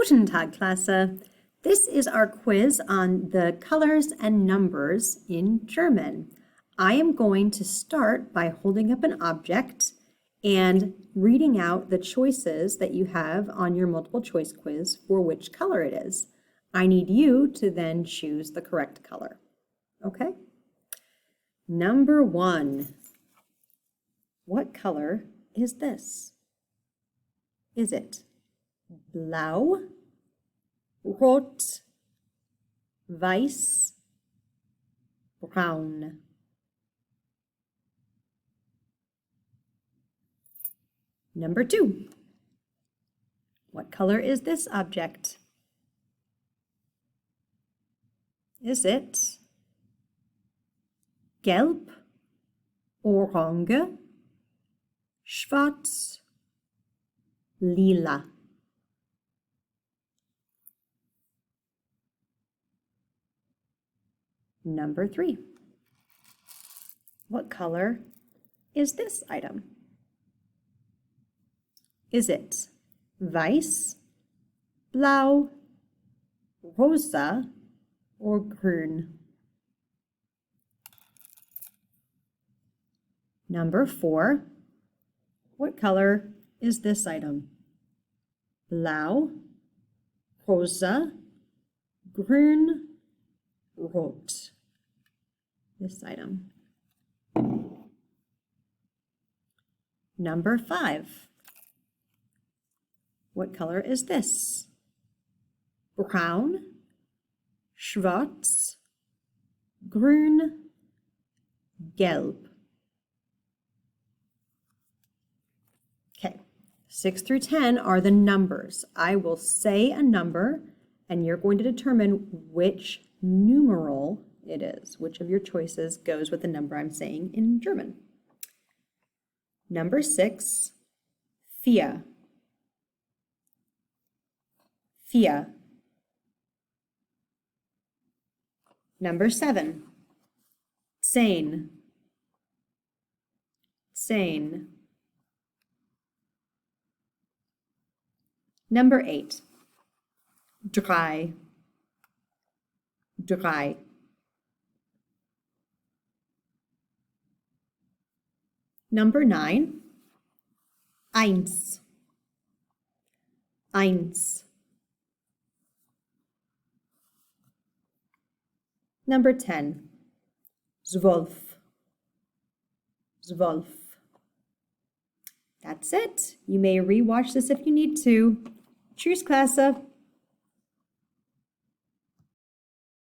Guten Tag, Klasse. This is our quiz on the colors and numbers in German. I am going to start by holding up an object and reading out the choices that you have on your multiple choice quiz for which color it is. I need you to then choose the correct color. Okay? Number 1. What color is this? Is it blau, rot, weiß, braun? Number 2. What color is this object? Is it gelb, orange, schwarz, lila? Number 3. What color is this item? Is it weiß, blau, rosa, or grün? Number 4. What color is this item? Blau, rosa, grün, rot. This item. Number 5. What color is this? Braun, schwarz, grün, gelb. Okay, 6 through 10 are the numbers. I will say a number, and you're going to determine which numeral it is. Which of your choices goes with the number I'm saying in German? Number 6, vier. Vier. Number 7, zehn. Zehn. Number 8, drei. Drei. Number 9, eins. Eins. Number 10, zwölf. Zwölf. That's it. You may rewatch this if you need to. Tschüss, Klasse.